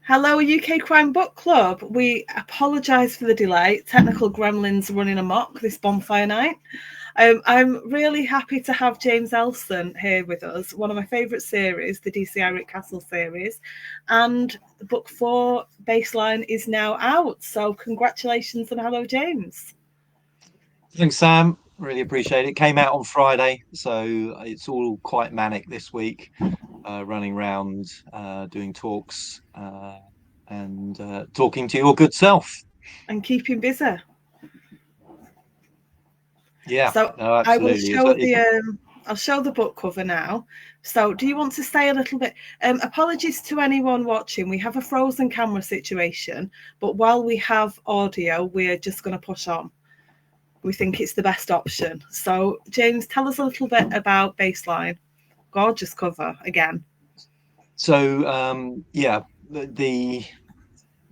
Hello, UK Crime Book Club. We apologise for the delay. Technical gremlins running amok this bonfire night. I'm really happy to have James Ellson here with us. One of my favourite series, the DCI Rick Castle series, and book 4 Baseline is now out. So congratulations and hello, James. Thanks, Sam. Really appreciate it. Came out on Friday, so it's all quite manic this week. Running around, doing talks, and talking to your good self. And keeping busy. Yeah, So no, I will absolutely. show I'll show the book cover now. So do you want to say a little bit? Apologies to anyone watching. We have a frozen camera situation, but while we have audio, we're just going to push on. We think it's the best option. So James, tell us a little bit about Baseline. Gorgeous cover again. So, yeah, the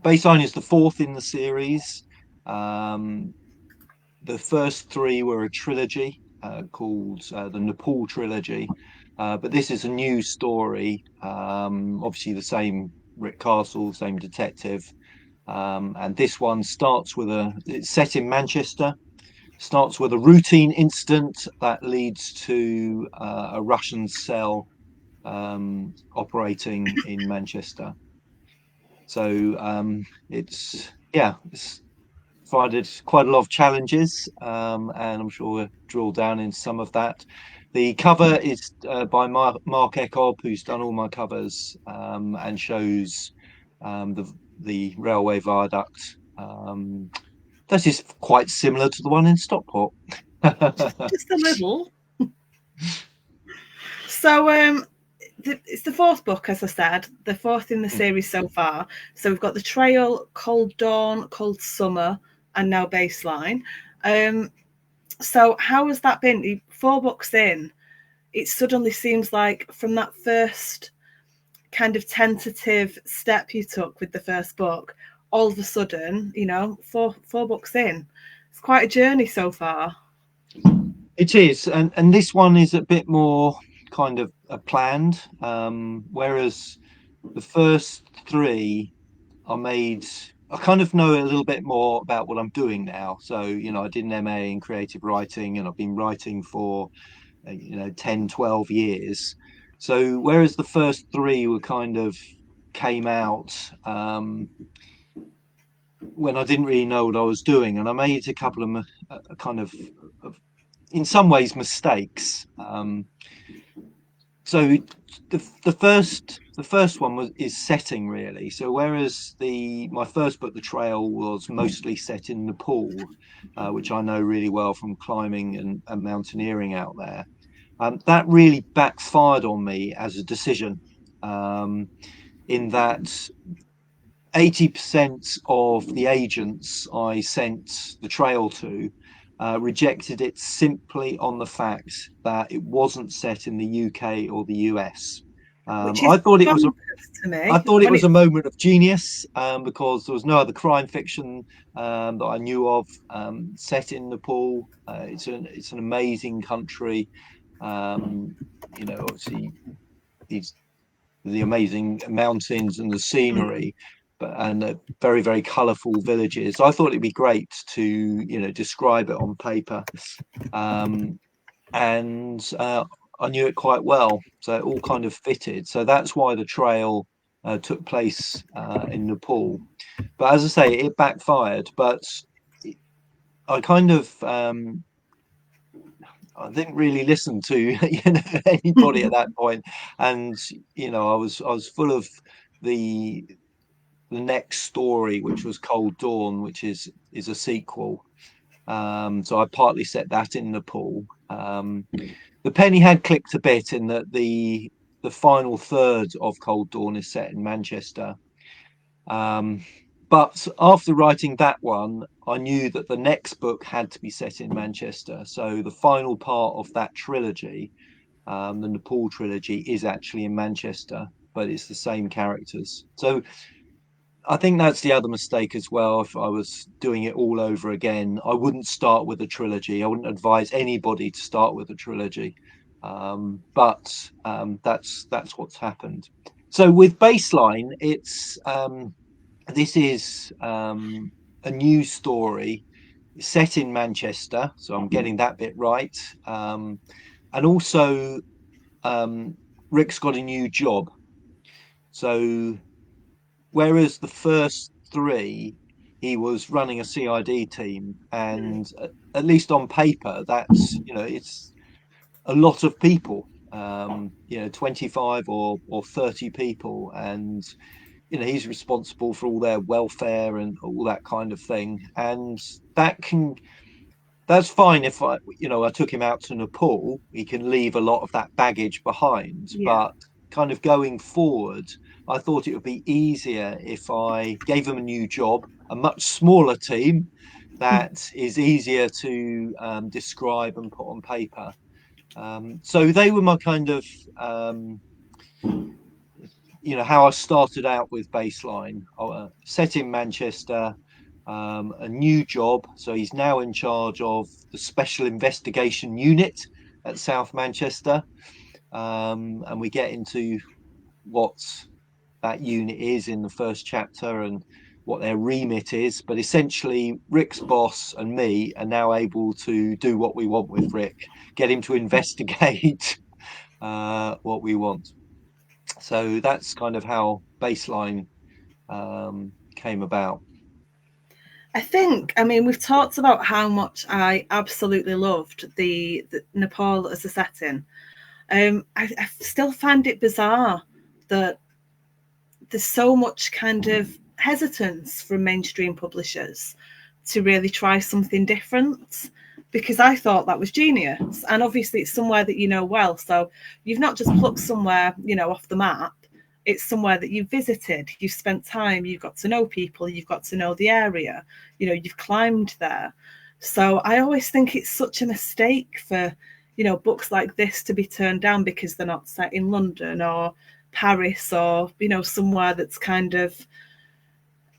Baseline is the fourth in the series. Um, the first three were a trilogy called the Nepal trilogy, but this is a new story. Obviously, the same Rick Castle, same detective, and this one starts with it's set in Manchester. Starts with a routine incident that leads to a Russian cell operating in Manchester. So it's provided quite a lot of challenges, and I'm sure we'll drill down in some of that. The cover is by Mark Eckob, who's done all my covers, and shows the railway viaduct. That is quite similar to the one in Stockport. Just a little. So it's the fourth book, as I said, the fourth in the series so far. So we've got the Trail, Cold Dawn, Cold Summer, and now Baseline. So how has that been? 4 books in, it suddenly seems like from that first kind of tentative step you took with the first book, all of a sudden, four books in, it's quite a journey so far. It is, and this one is a bit more kind of planned, whereas the first three are made. I kind of know a little bit more about what I'm doing now. So, I did an MA in creative writing and I've been writing for, 10, 12 years. So, whereas the first three were kind of came out when I didn't really know what I was doing, and I made a couple of kind of in some ways mistakes. So the first one is setting really. So whereas my first book, The Trail, was mostly set in Nepal, which I know really well from climbing and mountaineering out there, that really backfired on me as a decision. In that 80% of the agents I sent The Trail to rejected it simply on the fact that it wasn't set in the UK or the US. Which is I thought it was a bonkers to I me thought it when was a it's moment of genius, because there was no other crime fiction that I knew of set in Nepal. It's an amazing country. Obviously these the amazing mountains and the scenery, and very, very colourful villages. I thought it'd be great to describe it on paper, and I knew it quite well, so it all kind of fitted. So that's why The Trail took place in Nepal. But as I say, it backfired. But I kind of I didn't really listen to anybody at that point, and I was full of the next story, which was Cold Dawn, which is a sequel. So I partly set that in Nepal. The penny had clicked a bit in that the final third of Cold Dawn is set in Manchester. But after writing that one, I knew that the next book had to be set in Manchester. So the final part of that trilogy, the Nepal trilogy, is actually in Manchester, but it's the same characters. So I think that's the other mistake as well. If I was doing it all over again, I wouldn't start with a trilogy. I wouldn't advise anybody to start with a trilogy. But that's what's happened. So with Baseline, it's this is a news story set in Manchester, so I'm getting that bit right. And also, um, Rick's got a new job. So whereas the first three, he was running a CID team, Mm. and at least on paper, that's it's a lot of people. 25 or 30 people, and he's responsible for all their welfare and all that kind of thing. And that can that's fine if I took him out to Nepal, he can leave a lot of that baggage behind. Yeah. But kind of going forward, I thought it would be easier if I gave him a new job, a much smaller team that is easier to describe and put on paper. So they were my kind of how I started out with Baseline. Set in Manchester, a new job. So he's now in charge of the Special Investigation Unit at South Manchester. And we get into what that unit is in the first chapter and what their remit is. But essentially, Rick's boss and me are now able to do what we want with Rick, get him to investigate what we want. So that's kind of how Baseline came about. I mean, we've talked about how much I absolutely loved the Nepal as a setting. I still find it bizarre that there's so much kind of hesitance from mainstream publishers to really try something different, because I thought that was genius. And obviously, it's somewhere that you know well. So you've not just plucked somewhere, off the map. It's somewhere that you've visited, you've spent time, you've got to know people, you've got to know the area, you've climbed there. So I always think it's such a mistake for, books like this to be turned down because they're not set in London or Paris or, somewhere that's kind of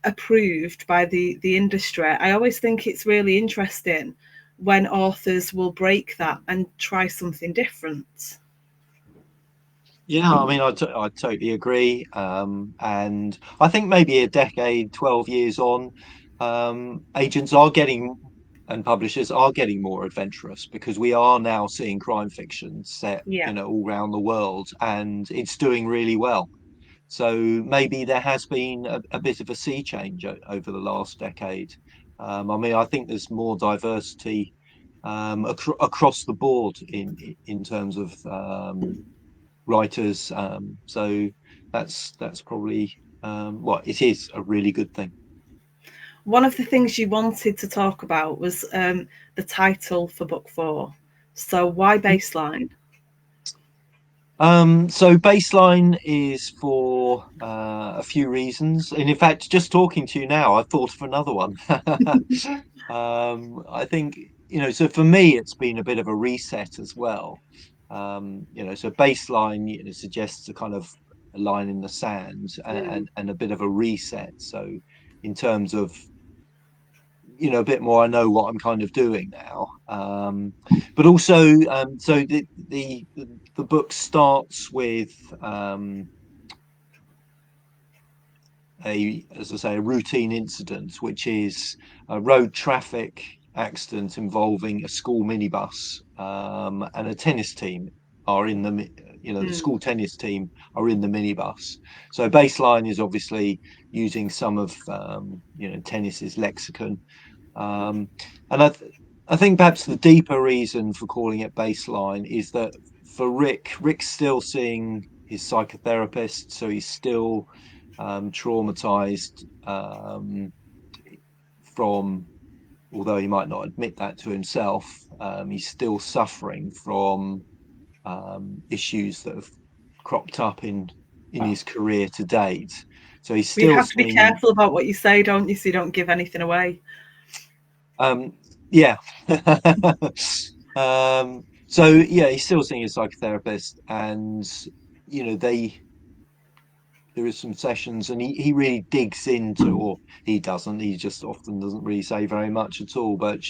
approved by the industry. I always think it's really interesting when authors will break that and try something different. Yeah, I mean, I totally agree. And I think maybe a decade, 12 years on, agents are getting and publishers are getting more adventurous because we are now seeing crime fiction set, Yeah. all around the world, and it's doing really well. So maybe there has been a bit of a sea change over the last decade. I mean, I think there's more diversity across the board in terms of writers. So that's probably it is a really good thing. One of the things you wanted to talk about was the title for book 4. So why Baseline? So Baseline is for a few reasons, and in fact, just talking to you now, I thought of another one. I think so for me, it's been a bit of a reset as well. So Baseline suggests a kind of a line in the sand Mm. and a bit of a reset. So in terms of a bit more, I know what I'm kind of doing now. But also, so the book starts with as I say, a routine incident, which is a road traffic accident involving a school minibus and a tennis team are in the Mm. school tennis team are in the minibus. So Baseline is obviously using some of tennis's lexicon. Um, and I think perhaps the deeper reason for calling it Baseline is that for Rick's still seeing his psychotherapist, so he's still traumatized from, although he might not admit that to himself, he's still suffering from issues that have cropped up in his career to date. So he's You still have to be seeing, careful about what you say, don't you, so you don't give anything away. yeah. So yeah, he's still seeing a psychotherapist, and they there is some sessions, and he really digs into, or he doesn't. He just often doesn't really say very much at all. But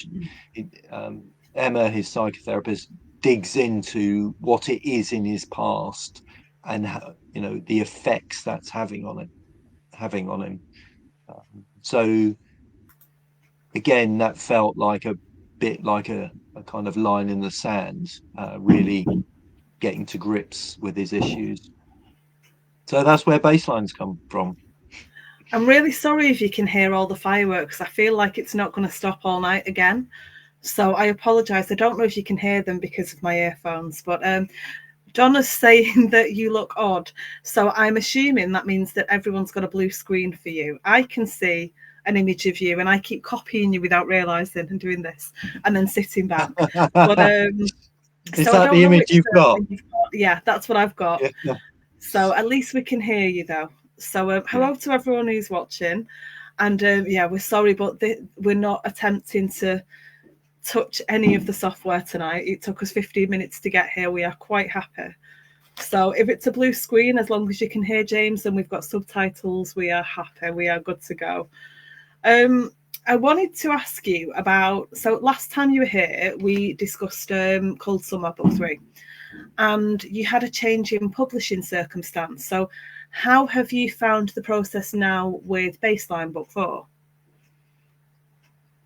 Emma, his psychotherapist, digs into what it is in his past and the effects that's having on him. So again, that felt like a bit like a kind of line in the sand, really getting to grips with his issues. So that's where baselines come from. I'm really sorry if you can hear all the fireworks. I feel like it's not going to stop all night again. So I apologise. I don't know if you can hear them because of my earphones, but Donna's saying that you look odd. So I'm assuming that means that everyone's got a blue screen for you. I can see an image of you and I keep copying you without realising and doing this and then sitting back. But Is so I that don't the know image which you've got? you've got. Yeah, that's what I've got. Yeah. So at least we can hear you though. So Yeah. hello to everyone who's watching. And yeah, we're sorry, but we're not attempting to touch any of the software tonight. It took us 15 minutes to get here. We are quite happy. So if it's a blue screen, as long as you can hear James and we've got subtitles, we are happy. We are good to go. I wanted to ask you about, so last time you were here, we discussed Cold Summer Book 3, and you had a change in publishing circumstance. So how have you found the process now with Baseline Book 4?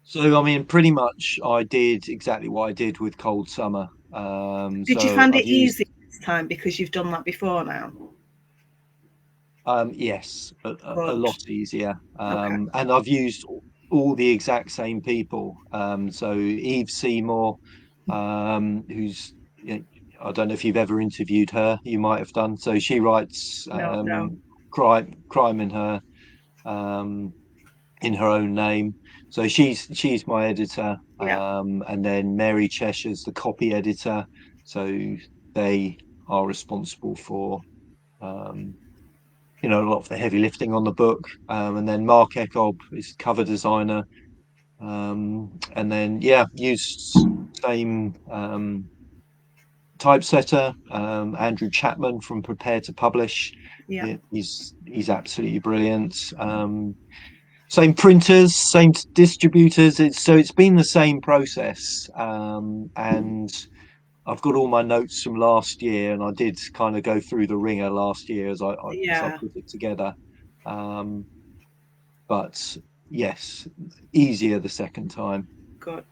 So I mean, pretty much I did exactly what I did with Cold Summer. Did you So find I've it used easy this time because you've done that before now? yes, a Good. lot easier. Okay. And I've used all the exact same people. So Eve Seymour, who's I don't know if you've ever interviewed her. You might have done. So she writes No. crime um, in her own name. So she's my editor, Yeah. and then Mary Cheshire's the copy editor. So they are responsible for um, a lot of the heavy lifting on the book. And then Mark Echob is cover designer. And then used same typesetter, Andrew Chapman from Prepare to Publish. Yeah. He's absolutely brilliant. Same printers, same distributors. It's been the same process, and I've got all my notes from last year, and I did kind of go through the ringer last year as I Yeah. put it together. Um, but yes, easier the second time. Good.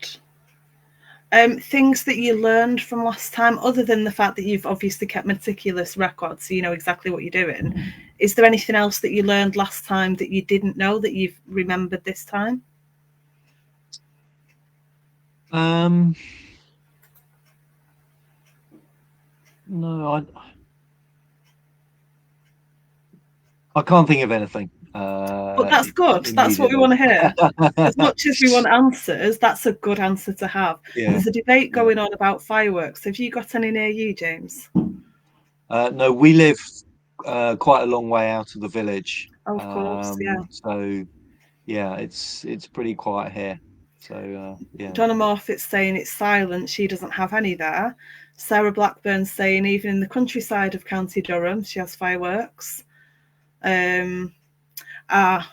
Things that you learned from last time, other than the fact that you've obviously kept meticulous records, so you know exactly what you're doing. Is there anything else that you learned last time that you didn't know that you've remembered this time? Um, no, I can't think of anything But that's good. That's what we want immediately. to hear. As much as we want answers, that's a good answer to have. Yeah, There's a debate yeah. going on about fireworks. Have you got any near you, James? No, we live quite a long way out of the village. Oh, of course, yeah. So yeah, it's pretty quiet here. So yeah. Donna Morfitt's saying it's silent. She doesn't have any there. Sarah Blackburn's saying even in the countryside of County Durham, she has fireworks.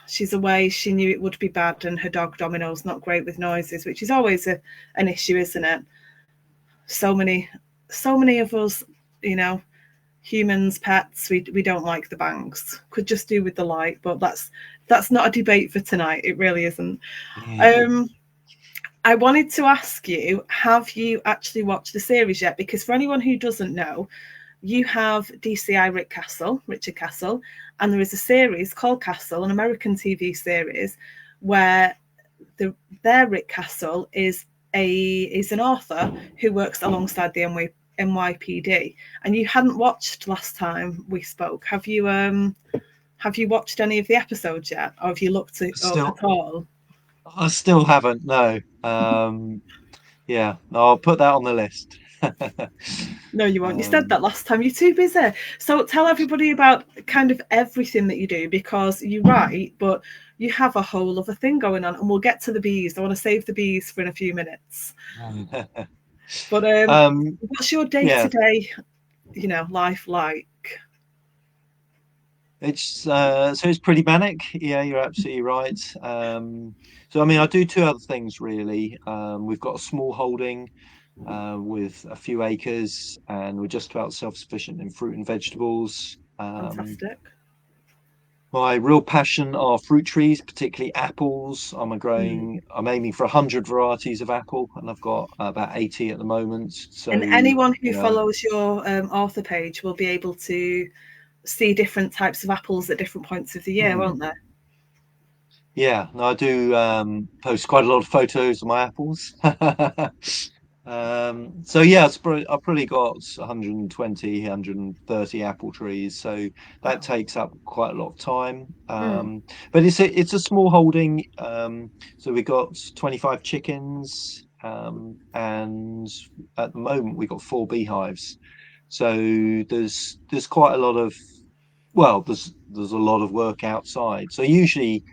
She's away. She knew it would be bad, and her dog Domino's not great with noises, which is always an issue, isn't it? So many of us, you know, humans, pets, we don't like the bangs. Could just do with the light, but that's not a debate for tonight. It really isn't. I wanted to ask you, have you actually watched the series yet? Because for anyone who doesn't know, you have DCI Richard Castle, and there is a series called Castle, an American TV series, where their Rick Castle is an author who works alongside the NYPD. And you hadn't watched last time we spoke. Have you watched any of the episodes yet, or have you looked it up Still, at all? I still haven't. No. Yeah, no, I'll put that on the list. No, you won't. You said Um, that last time. You're too busy. So tell everybody about kind of everything that you do, because you write, but you have a whole other thing going on. And we'll get to the bees. I want to save the bees for in a few minutes. But what's your day yeah, to day, life like? it's pretty manic. Yeah, you're absolutely right. So I mean, I do two other things really. We've got a small holding with a few acres, and we're just about self-sufficient in fruit and vegetables. Um, Fantastic. my real passion are fruit trees, particularly apples. Mm. I'm aiming for 100 varieties of apple, and I've got about 80 at the moment. So, And anyone who you know, follows your author page will be able to see different types of apples at different points of the year, hmm. won't they? Yeah, no, I do post quite a lot of photos of my apples. So yeah, I've probably got 120, 130 apple trees, so that Wow. takes up quite a lot of time. Mm. But it's a small holding. So we got 25 chickens, and at the moment we've got 4 beehives. So there's quite a lot of there's a lot of work outside. So usually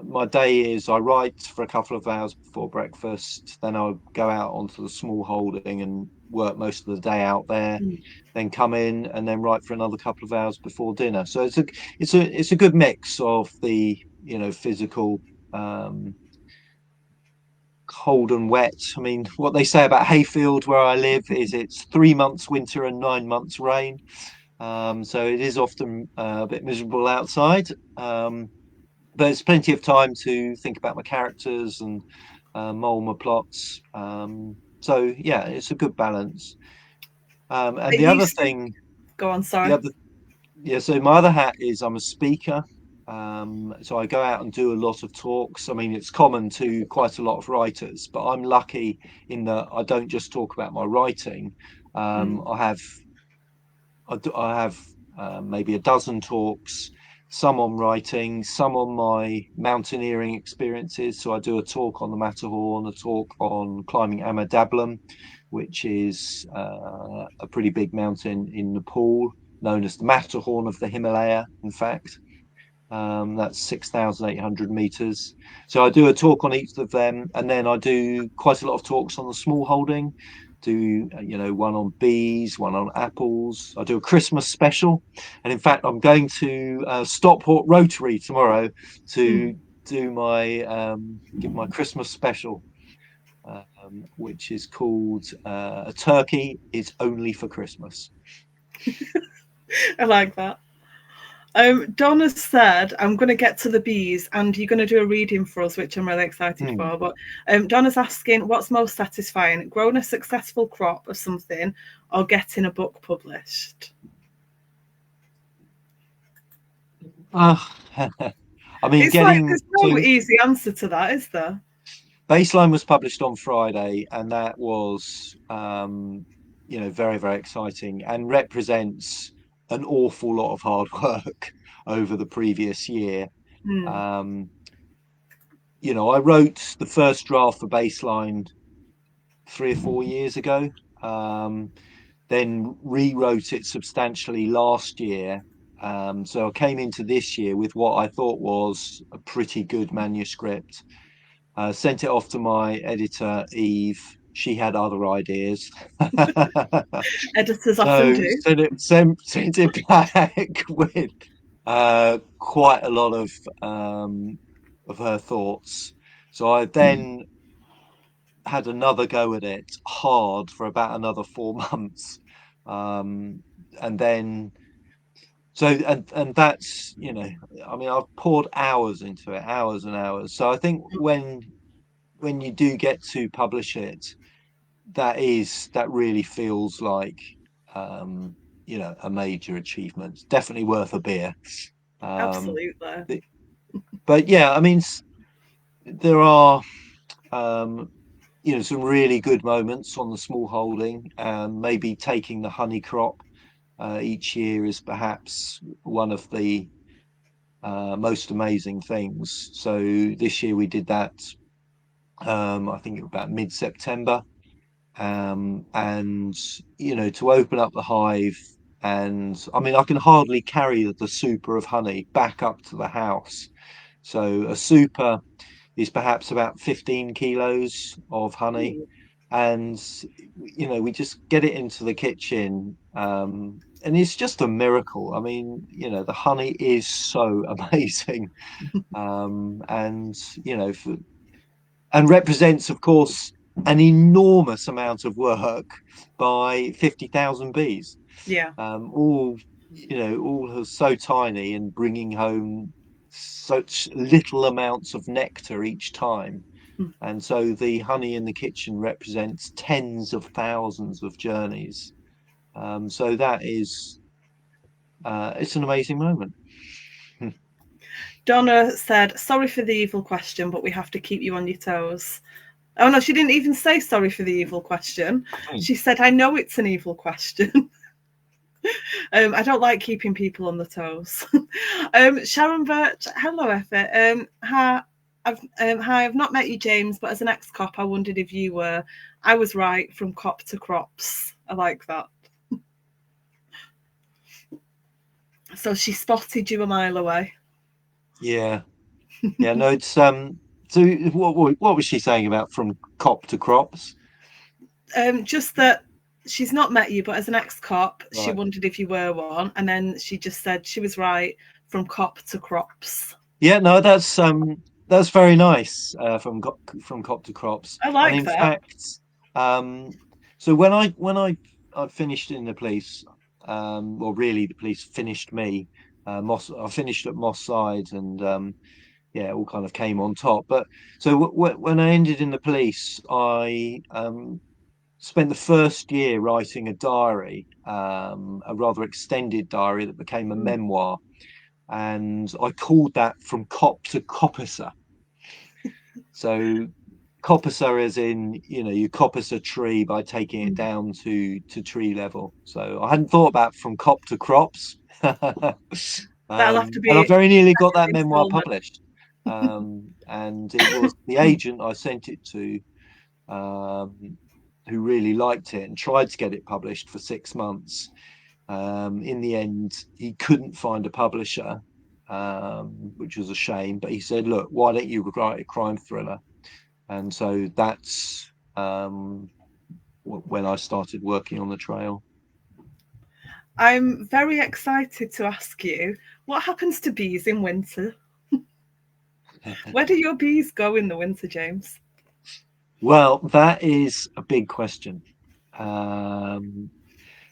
my day is I write for a couple of hours before breakfast, then I'll go out onto the small holding and work most of the day out there, Mm. then come in and then write for another couple of hours before dinner. So it's a good mix of the physical, um, cold and wet. I mean, what they say about Hayfield where I live is it's 3 months winter and 9 months rain. So it is often a bit miserable outside. But it's plenty of time to think about my characters and mold my plots. So yeah, it's a good balance. Are And the you other still thing, go on? the Sorry. other yeah, so my other hat is I'm a speaker. So I go out and do a lot of talks. I mean, it's common to quite a lot of writers, but I'm lucky in that I don't just talk about my writing. Um, Mm. I have I have maybe a dozen talks, some on writing, some on my mountaineering experiences. So I do a talk on the Matterhorn, a talk on climbing Amadablam, which is a pretty big mountain in Nepal, known as the Matterhorn of the Himalaya, in fact. That's 6,800 meters. So I do a talk on each of them, and then I do quite a lot of talks on the small holding. Do one on bees, one on apples. I do a Christmas special, and in fact, I'm going to Stockport Rotary tomorrow to Mm. do my give my Christmas special, which is called "A Turkey is Only for Christmas." I like that. Donna said, I'm going to get to the bees and you're going to do a reading for us, which I'm really excited Hmm. for. But Donna's asking, what's most satisfying, growing a successful crop of something or getting a book published? Uh, I mean, It's like, getting there's no to easy answer to that, is there? Baseline was published on Friday, and that was, very, very exciting and represents an awful lot of hard work over the previous year. Mm. Um, I wrote the first draft for Baseline 3 or 4 years ago, um, then rewrote it substantially last year. So I came into this year with what I thought was a pretty good manuscript. Sent it off to my editor, Eve. She had other ideas. Editors often So do. sent it back with quite a lot of her thoughts. So I then had another go at it hard for about another 4 months. Um, and then and that's I mean I've poured hours into it, hours and hours. So I think when you do get to publish it, that really feels like um, a major achievement. Definitely worth a beer. Um, Absolutely. but yeah, I mean, there are um, some really good moments on the small holding. Maybe taking the honey crop each year is perhaps one of the most amazing things. So this year we did that. I think it was about mid-September, and to open up the hive, and I mean I can hardly carry the super of honey back up to the house. So a super is perhaps about 15 kilos of honey, Ooh. and we just get it into the kitchen, and it's just a miracle. I mean, the honey is so amazing, and and represents, of course, an enormous amount of work by 50,000 bees, Yeah. all all are so tiny and bringing home such little amounts of nectar each time. And so the honey in the kitchen represents tens of thousands of journeys. So that is, it's an amazing moment. Donna said, "Sorry for the evil question, but we have to keep you on your toes." Oh no, she didn't even say sorry for the evil question. She said, "I know it's an evil question." I don't like keeping people on the toes. Sharon Birch, hello, Effie. Hi, I've not met you, James, but as an ex-cop, I wondered if you were. I was right from cop to crops. I like that. So she spotted you a mile away. Yeah, yeah. No, it's So what was she saying about from cop to crops? Just that she's not met you, but as an ex-cop, she Right. wondered if you were one, and then she just said she was right from cop to crops. Yeah, no, that's very nice from cop to crops. I And like in that. fact, um, so when I finished in the police, well, really the police finished me. I finished at Moss Side, and yeah, it all kind of came on top. But so when I ended in the police, I spent the first year writing a diary, a rather extended diary that became a memoir, and I called that From Cop to Coppicer. So coppicer as in, you coppice a tree by taking it down to tree level. So I hadn't thought about from cop to crops. That'll have to And I be very nearly got that memoir installment. published. And it was the agent I sent it to, who really liked it and tried to get it published for 6 months. In the end, he couldn't find a publisher, which was a shame. But he said, "Look, why don't you write a crime thriller?" And so that's when I started working on the trail. I'm very excited to ask you what happens to bees in winter? Where do your bees go in the winter, James? Well, that is a big question. Um,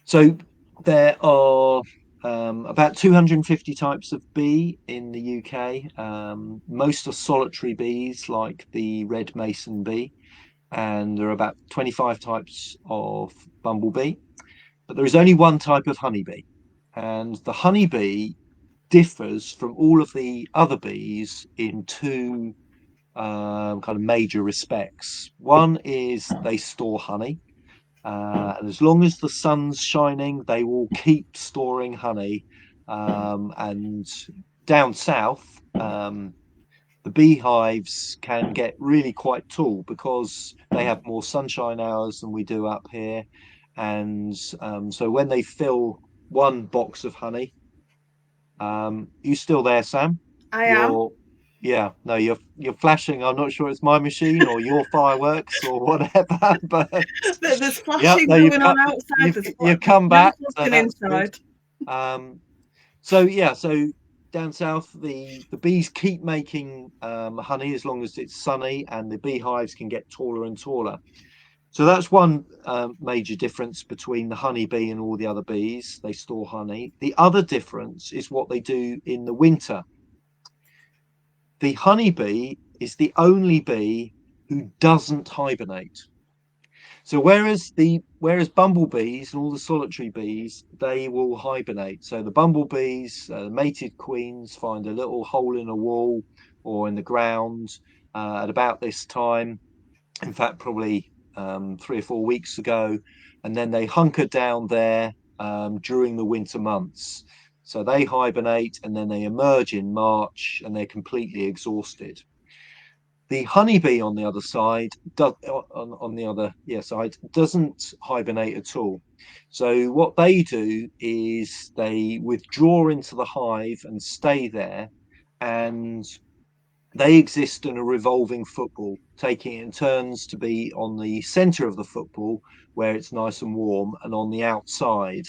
so there are about 250 types of bee in the UK. Most are solitary bees, like the red mason bee, and there are about 25 types of bumblebee. But there is only one type of honeybee, and the honeybee differs from all of the other bees in two kind of major respects. One is they store honey, and as long as the sun's shining, they will keep storing honey. And down south, the beehives can get really quite tall because they have more sunshine hours than we do up here. And so when they fill one box of honey, you still there, Sam? I am. You're Yeah, no, you're flashing. I'm not sure it's my machine or your fireworks or whatever, but There's yeah, flashing no, you've going on cut, outside. you've There's come never back, so flashing that's good. inside. Um, so yeah, so down south, the bees keep making honey as long as it's sunny, and the beehives can get taller and taller. So that's one major difference between the honeybee and all the other bees. They store honey. The other difference is what they do in the winter. The honeybee is the only bee who doesn't hibernate. So whereas bumblebees and all the solitary bees, they will hibernate. So the bumblebees, mated queens, find a little hole in a wall or in the ground at about this time. In fact, probably 3 or 4 weeks ago, and then they hunker down there during the winter months. So they hibernate and then they emerge in March and they're completely exhausted. The honeybee on the other side, on the other side, doesn't hibernate at all. So what they do is they withdraw into the hive and stay there, and they exist in a revolving football, taking it in turns to be on the center of the football where it's nice and warm, and on the outside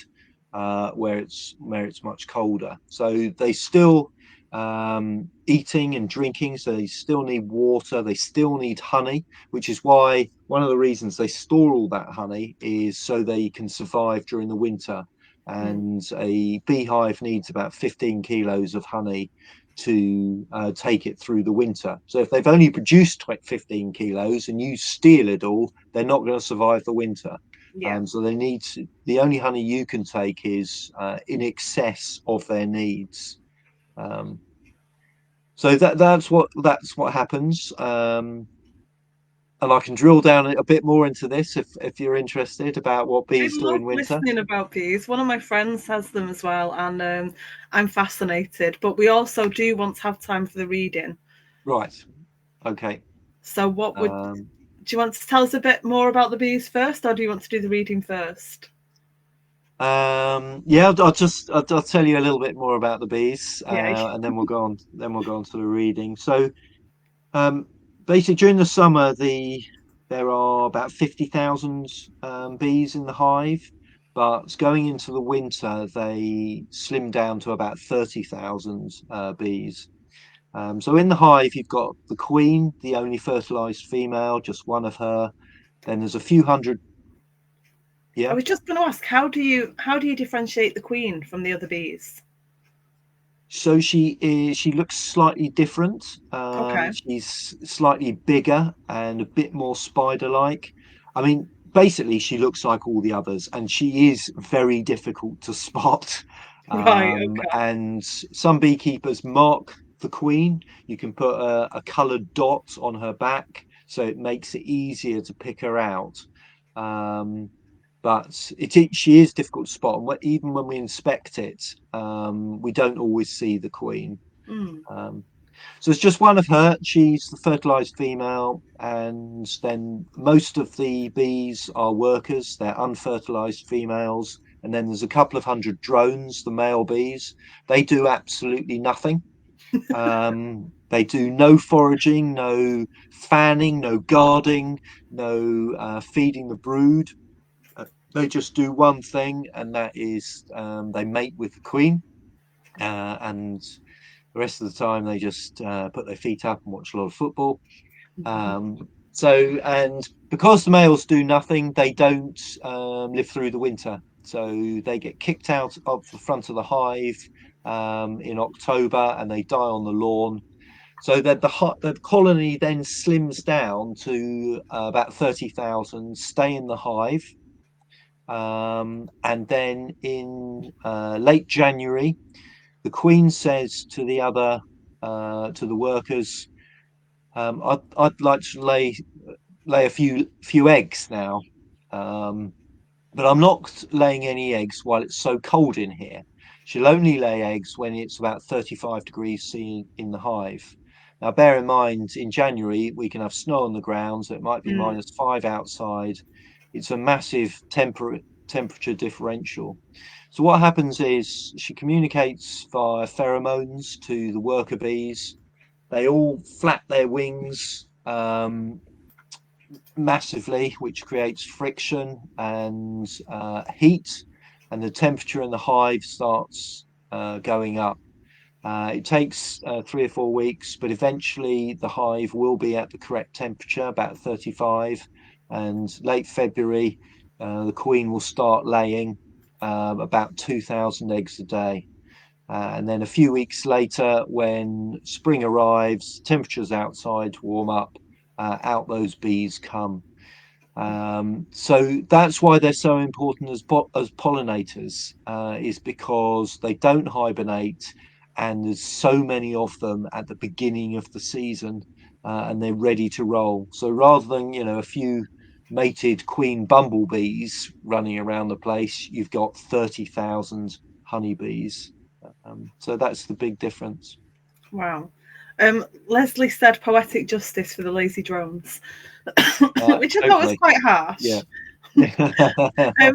where it's much colder. So they still eating and drinking, so they still need water, they still need honey, which is why one of the reasons they store all that honey is so they can survive during the winter. Mm. and a beehive needs about 15 kilos of honey to take it through the winter. So if they've only produced 15 kilos and you steal it all, they're not going to survive the winter. Yeah. So they need to, the only honey you can take is in excess of their needs. Um, so that's what happens. And I can drill down a bit more into this if you're interested about what I bees do love in winter. listening about bees. One of my friends has them as well, and I'm fascinated. But we also do want to have time for the reading. Right. Okay. So, what would Um, do you want to tell us a bit more about the bees first, or do you want to do the reading first? yeah, I'll tell you a little bit more about the bees, Yeah. and then we'll go on. Then we'll go on to the reading. So, um, basically, during the summer, there are about 50,000 bees in the hive, but going into the winter, they slim down to about 30,000 bees. So in the hive, you've got the queen, the only fertilized female, just one of her. Then there's a few hundred. I Yeah. was just going to ask, how do you differentiate the queen from the other bees? So she looks slightly different. Okay. She's slightly bigger and a bit more spider-like. I mean, basically, she looks like all the others, and she is very difficult to spot. Right. Okay. And some beekeepers mark the queen. You can put a coloured dot on her back, so it makes it easier to pick her out. Um, but she is difficult to spot, and even when we inspect it, we don't always see the queen. Mm. Um, so it's just one of her. She's the fertilized female, and then most of the bees are workers. They're unfertilized females, and then there's a couple of hundred drones, the male bees. They do absolutely nothing. They do no foraging, no fanning, no guarding, no feeding the brood. They just do one thing, and that is they mate with the queen, and the rest of the time they just put their feet up and watch a lot of football. And because the males do nothing, they don't live through the winter. So they get kicked out of the front of the hive in October, and they die on the lawn. So that the colony then slims down to about 30,000, stay in the hive. And then in late January, the Queen says to to the workers, I'd like to lay a few eggs now, um, but I'm not laying any eggs while it's so cold in here. She'll only lay eggs when it's about 35 degrees C in the hive. Now, bear in mind, in January, we can have snow on the ground, so it might be Mm. -5 outside. It's a massive temperature differential. So, what happens is she communicates via pheromones to the worker bees. They all flap their wings massively, which creates friction and heat, and the temperature in the hive starts going up. It takes 3 or 4 weeks, but eventually the hive will be at the correct temperature, about 35. And late February, the queen will start laying about 2,000 eggs a day. And then a few weeks later, when spring arrives, temperatures outside warm up, out those bees come. So that's why they're so important as pollinators, is because they don't hibernate, and there's so many of them at the beginning of the season, and they're ready to roll. So rather than a few mated queen bumblebees running around the place, you've got 30,000 honeybees. So that's the big difference. Wow. Leslie said poetic justice for the lazy drones, which I thought was Totally, quite harsh. yeah. Um,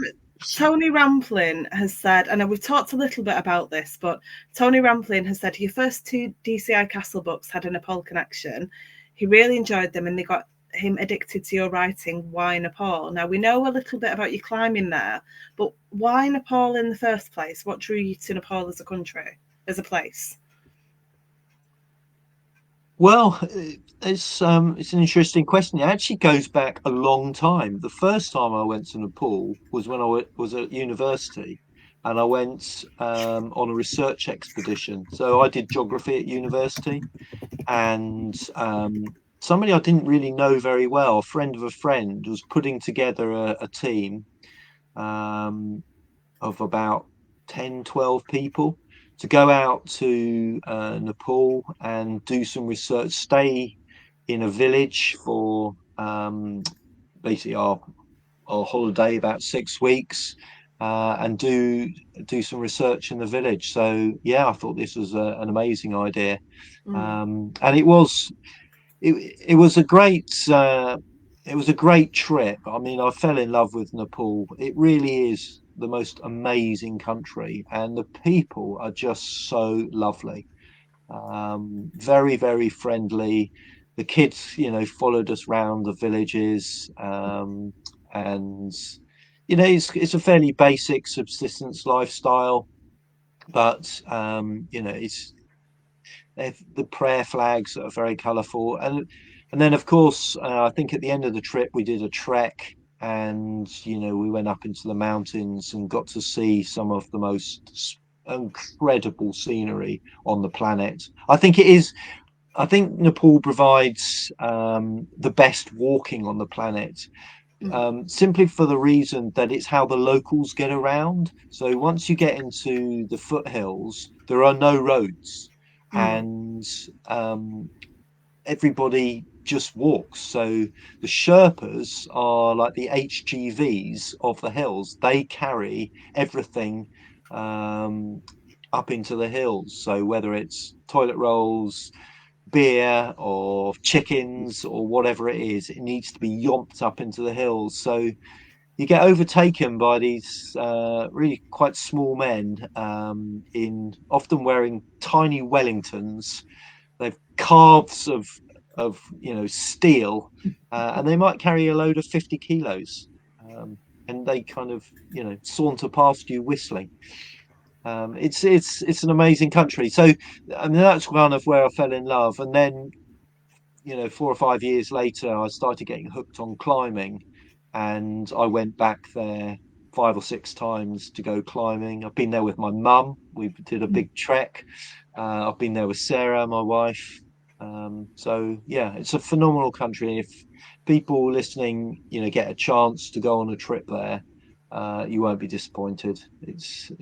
Tony Ramplin has said, and we've talked a little bit about this, but Tony Ramplin has said your first two DCI Castle books had a Nepal connection. He really enjoyed them, and they got him addicted to your writing. Why Nepal? Now we know a little bit about your climbing there, but why Nepal in the first place? What drew you to Nepal as a country, as a place? Well, it's an interesting question. It actually goes back a long time. The first time I went to Nepal was when was at university, and I went on a research expedition. So I did geography at university, and somebody I didn't really know very well, a friend of a friend, was putting together a team um, of about 10, 12 people to go out to Nepal and do some research, stay in a village for basically our holiday, about 6 weeks, and do some research in the village. So yeah, I thought this was an amazing idea, Mm, and it was a great it was a great trip. I mean, I fell in love with Nepal. It really is the most amazing country, and the people are just so lovely. Very, very friendly. The kids, followed us round the villages, and it's a fairly basic subsistence lifestyle, but it's the prayer flags are very colourful, and then of course I think at the end of the trip we did a trek, and we went up into the mountains and got to see some of the most incredible scenery on the planet. I think Nepal provides the best walking on the planet, mm, simply for the reason that it's how the locals get around. So once you get into the foothills, there are no roads, mm, and everybody just walks. So the Sherpas are like the HGVs of the hills. They carry everything um, up into the hills. So whether it's toilet rolls, beer, or chickens, or whatever it is, it needs to be yomped up into the hills. So you get overtaken by these really quite small men, in often wearing tiny Wellingtons. They've calves of steel, and they might carry a load of 50 kilos, and they kind of saunter past you whistling. It's an amazing country. So I mean that's one of where I fell in love, and then 4 or 5 years later, I started getting hooked on climbing, and I went back there 5 or 6 times to go climbing. I've been there with my mum. We did a mm. big trek. I've been there with Sarah, my wife. So yeah, it's a phenomenal country. If people listening, get a chance to go on a trip there, you won't be disappointed. It's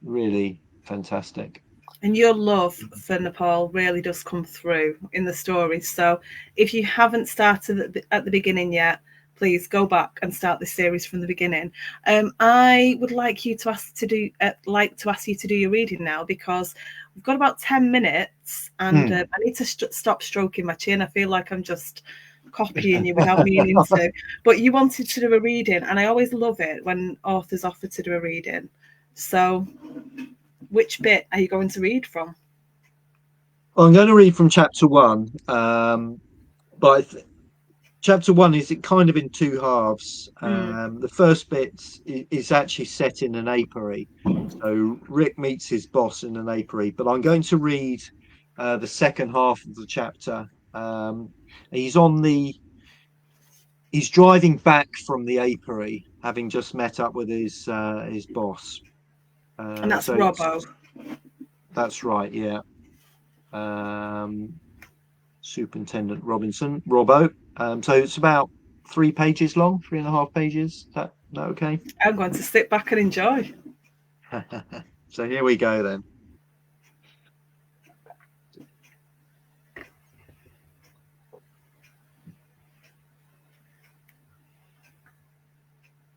really fantastic. And your love for Nepal really does come through in the story. So if you haven't started at the beginning yet, please go back and start this series from the beginning. I would like you to ask you to do your reading now, because we've got about 10 minutes, and Hmm. I need to stop stroking my chin. I feel like I'm just copying you without meaning to. But you wanted to do a reading, and I always love it when authors offer to do a reading. So which bit are you going to read from? I'm going to read from chapter one, but chapter one is it kind of in two halves. Mm. The first bit is actually set in an apiary. So Rick meets his boss in an apiary, but I'm going to read the second half of the chapter. He's on the he's driving back from the apiary, having just met up with his boss. And that's So Robbo. that's right, yeah. Um, Superintendent Robbo. So it's about 3 pages long, 3.5 pages. Is that okay? I'm going to sit back and enjoy. So here we go then.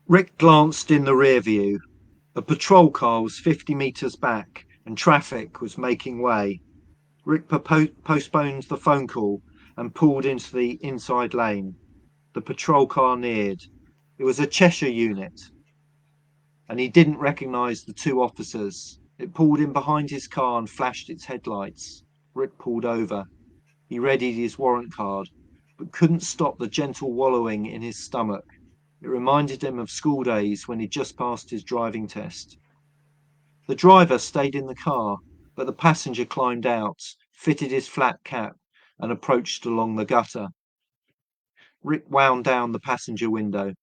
Rick glanced in the rear view. A patrol car was 50 meters back, and traffic was making way. Rick postponed the phone call and pulled into the inside lane. The patrol car neared. It was a Cheshire unit, and he didn't recognize the two officers. It pulled in behind his car and flashed its headlights. Rick pulled over. He readied his warrant card, but couldn't stop the gentle wallowing in his stomach. It reminded him of school days when he'd just passed his driving test. The driver stayed in the car, but the passenger climbed out, fitted his flat cap, and approached along the gutter. Rick wound down the passenger window.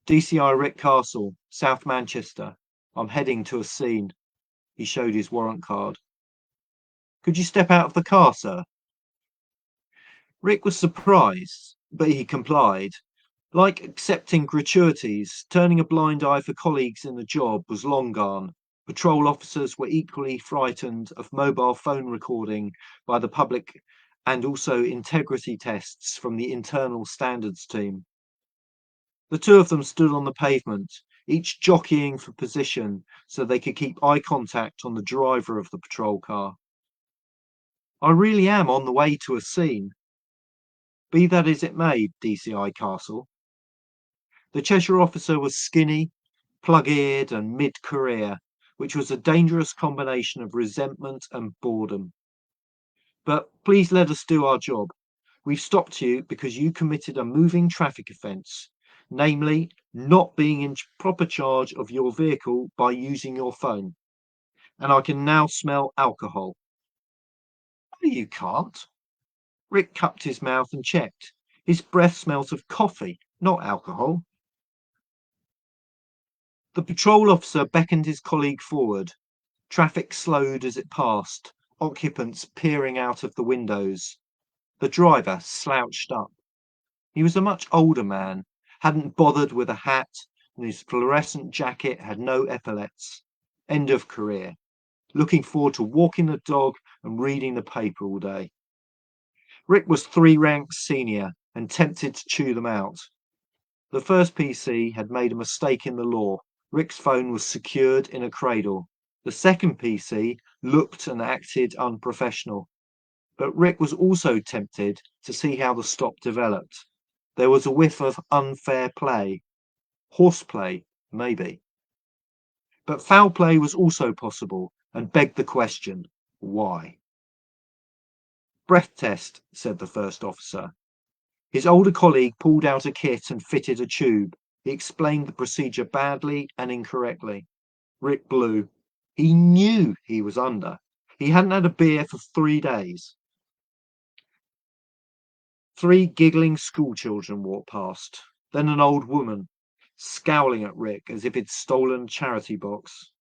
DCI Rick Castle, South Manchester. I'm heading to a scene. He showed his warrant card. Could you step out of the car, sir? Rick was surprised, but he complied. Like accepting gratuities, turning a blind eye for colleagues in the job was long gone. Patrol officers were equally frightened of mobile phone recording by the public and also integrity tests from the internal standards team. The two of them stood on the pavement, each jockeying for position so they could keep eye contact on the driver of the patrol car. I really am on the way to a scene. Be that as it may, DCI Castle. The Cheshire officer was skinny, plug-eared and mid-career, which was a dangerous combination of resentment and boredom. But please let us do our job. We've stopped you because you committed a moving traffic offence, namely not being in proper charge of your vehicle by using your phone. And I can now smell alcohol. No, you can't. Rick cupped his mouth and checked. His breath smelt of coffee, not alcohol. The patrol officer beckoned his colleague forward. Traffic slowed as it passed, occupants peering out of the windows. The driver slouched up. He was a much older man, hadn't bothered with a hat, and his fluorescent jacket had no epaulets. End of career. Looking forward to walking the dog and reading the paper all day. Rick was 3 ranks senior and tempted to chew them out. The first PC had made a mistake in the law. Rick's phone was secured in a cradle. The second PC looked and acted unprofessional. But Rick was also tempted to see how the stop developed. There was a whiff of unfair play. Horseplay, maybe. But foul play was also possible and begged the question, why? Breath test, said the first officer. His older colleague pulled out a kit and fitted a tube. He explained the procedure badly and incorrectly. Rick blew. He knew he was under. He hadn't had a beer for 3 days. 3 giggling schoolchildren walked past, then an old woman, scowling at Rick as if he'd stolen a charity box.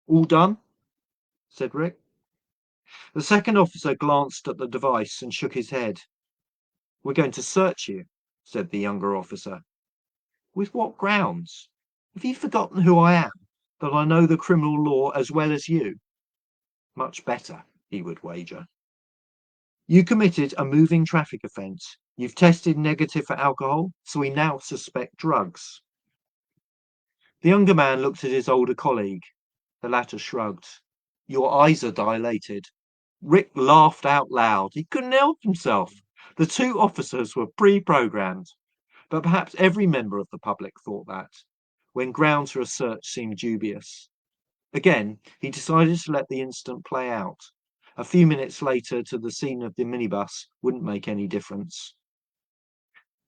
All done? Said Rick. The second officer glanced at the device and shook his head. We're going to search you, said the younger officer. With what grounds? Have you forgotten who I am? That I know the criminal law as well as you? Much better, he would wager. You committed a moving traffic offence. You've tested negative for alcohol, so we now suspect drugs. The younger man looked at his older colleague. The latter shrugged. Your eyes are dilated. Rick laughed out loud. He couldn't help himself. The 2 officers were pre-programmed, but perhaps every member of the public thought that, when grounds for a search seemed dubious. Again, he decided to let the incident play out. A few minutes later to the scene of the minibus wouldn't make any difference.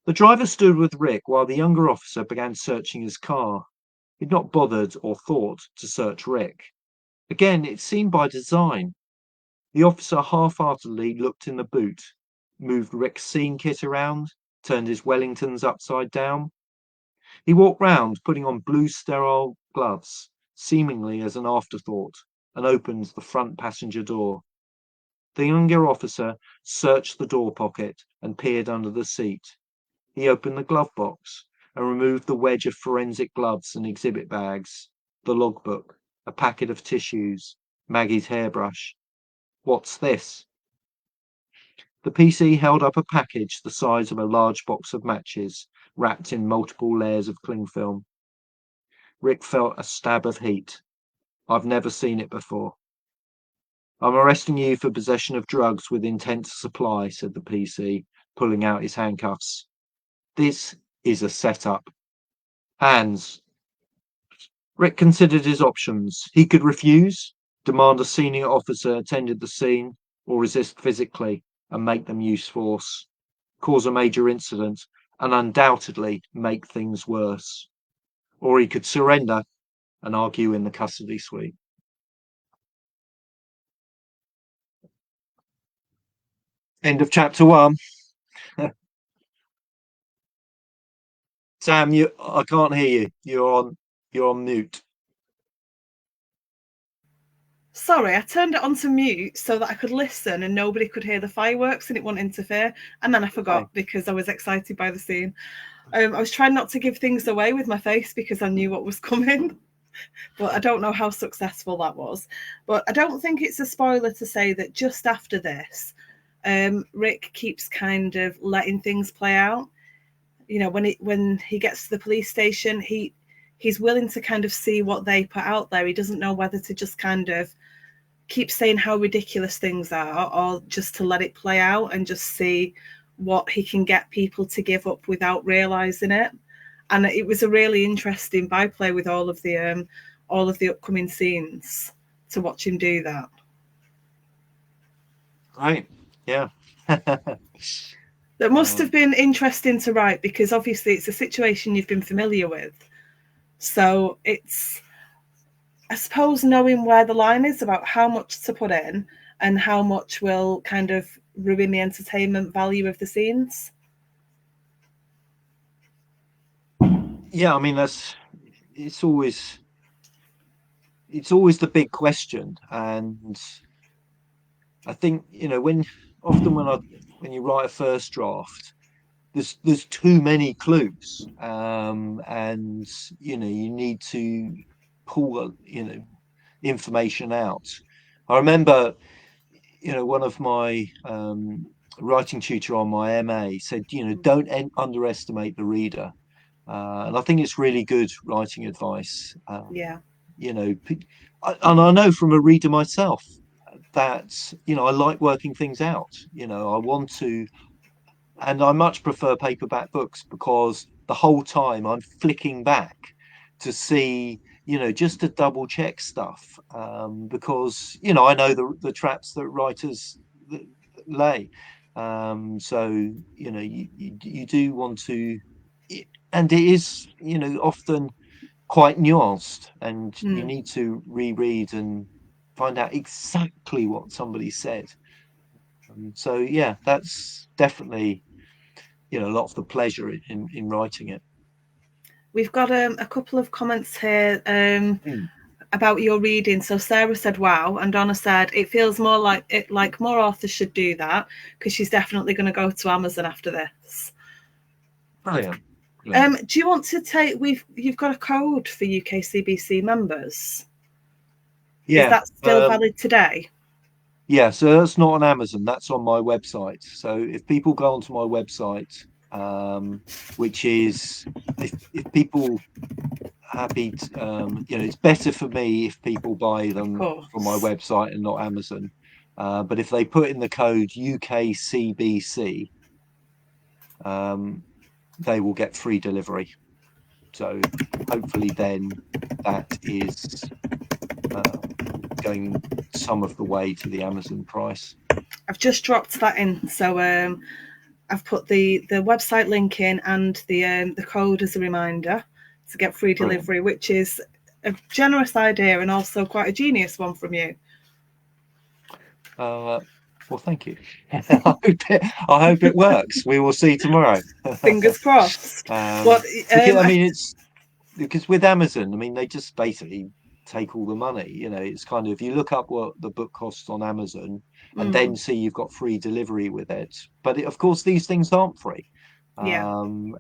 The driver stood with Rick while the younger officer began searching his car. He'd not bothered or thought to search Rick. Again, it seemed by design. The officer half-heartedly looked in the boot, moved Rick's scene kit around, turned his Wellingtons upside down. He walked round, putting on blue sterile gloves, seemingly as an afterthought, and opened the front passenger door. The younger officer searched the door pocket and peered under the seat. He opened the glove box and removed the wedge of forensic gloves and exhibit bags, the logbook, a packet of tissues, Maggie's hairbrush. What's this? The PC held up a package the size of a large box of matches, wrapped in multiple layers of cling film. Rick felt a stab of heat. I've never seen it before. I'm arresting you for possession of drugs with intent to supply, said the PC, pulling out his handcuffs. This is a setup. Hands. Rick considered his options. He could refuse, demand a senior officer attended the scene, or resist physically and make them use force, cause a major incident, and undoubtedly make things worse. Or he could surrender and argue in the custody suite. End of chapter 1. Sam, I can't hear you. You're on mute. Sorry, I turned it on to mute so that I could listen and nobody could hear the fireworks and it wouldn't interfere. And then I Okay. forgot because I was excited by the scene. I was trying not to give things away with my face because I knew what was coming. But I don't know how successful that was. But I don't think it's a spoiler to say that just after this, Rick keeps kind of letting things play out. You know, when he gets to the police station, he's willing to kind of see what they put out there. He doesn't know whether to just kind of keep saying how ridiculous things are or just to let it play out and just see what he can get people to give up without realizing it. And it was a really interesting byplay with all of the upcoming scenes to watch him do that. Right. Yeah. That must have been interesting to write because obviously it's a situation you've been familiar with. So it's, I suppose, knowing where the line is about how much to put in and how much will kind of ruin the entertainment value of the scenes. Yeah, I mean it's always the big question, and I think when when you write a first draft, there's too many clues, and you need to pull information out. I remember one of my writing tutor on my MA said, don't underestimate the reader. And I think it's really good writing advice. Yeah. And I know from a reader myself that, I like working things out. I want to, and I much prefer paperback books because the whole time I'm flicking back to see, just to double check stuff. Because, I know the traps that writers lay. So, you do want to, and it is, often quite nuanced, and you need to reread and find out exactly what somebody said. So yeah, that's definitely a lot of the pleasure in writing it. We've got a couple of comments here Mm. about your reading. So Sarah said, "Wow," and Donna said, "It feels more like it, like more authors should do that because she's definitely going to go to Amazon after this." Brilliant. Do you want to take? You've got a code for UKCBC members. Is Yeah. that still valid today? Yeah, so that's not on Amazon, that's on my website. So if people go onto my website, which is if people happy to, it's better for me if people buy them from my website and not Amazon. But if they put in the code UKCBC, they will get free delivery. So hopefully then that is going some of the way to the Amazon price. I've just dropped that in. So I've put the website link in and the code as a reminder to get free delivery, Brilliant. which is a generous idea and also quite a genius one from you. Well, thank you. I hope it works. We will see tomorrow. Fingers crossed. I mean, it's because with Amazon, I mean, they just basically take all the money. It's kind of, you look up what the book costs on Amazon and then see you've got free delivery with it. But of course, these things aren't free. And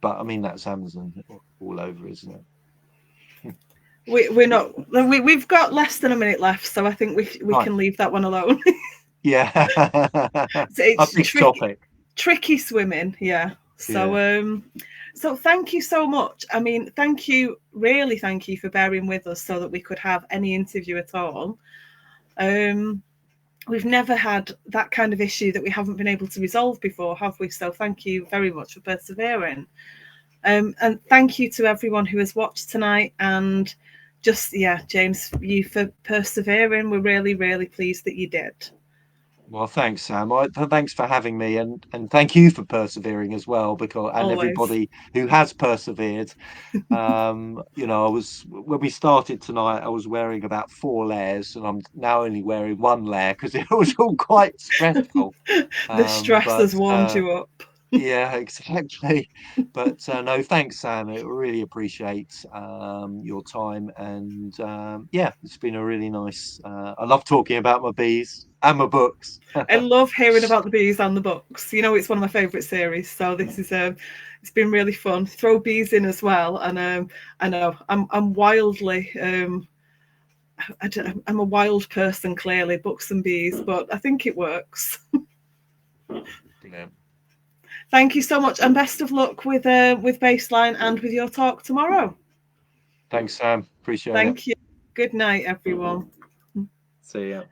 but I mean, that's Amazon all over, isn't it? We're not. We've got less than a minute left, so I think we can leave that one alone. Yeah, it's a big topic. Tricky swimming, yeah. So so thank you so much. I mean, thank you for bearing with us so that we could have any interview at all. We've never had that kind of issue that we haven't been able to resolve before, have we? So thank you very much for persevering. And thank you to everyone who has watched tonight, and just James, you for persevering. We're really, really pleased that you did. Well, thanks, Sam. Thanks for having me, and thank you for persevering as well, because everybody who has persevered. I was, when we started tonight, I was wearing about 4 layers, and I'm now only wearing 1 layer because it was all quite stressful. The stress has warmed you up. Yeah, exactly. But no, thanks, Sam. I really appreciate your time, and yeah, it's been a really nice. I love talking about my bees and my books. I love hearing about the bees and the books. You know, it's one of my favourite series. So this is it's been really fun. Throw bees in as well, and I know I'm wildly I'm a wild person, clearly, books and bees, but I think it works. Yeah. Thank you so much, and best of luck with Baseline and with your talk tomorrow. Thanks, Sam. Appreciate it. Thank you. Good night, everyone. See ya.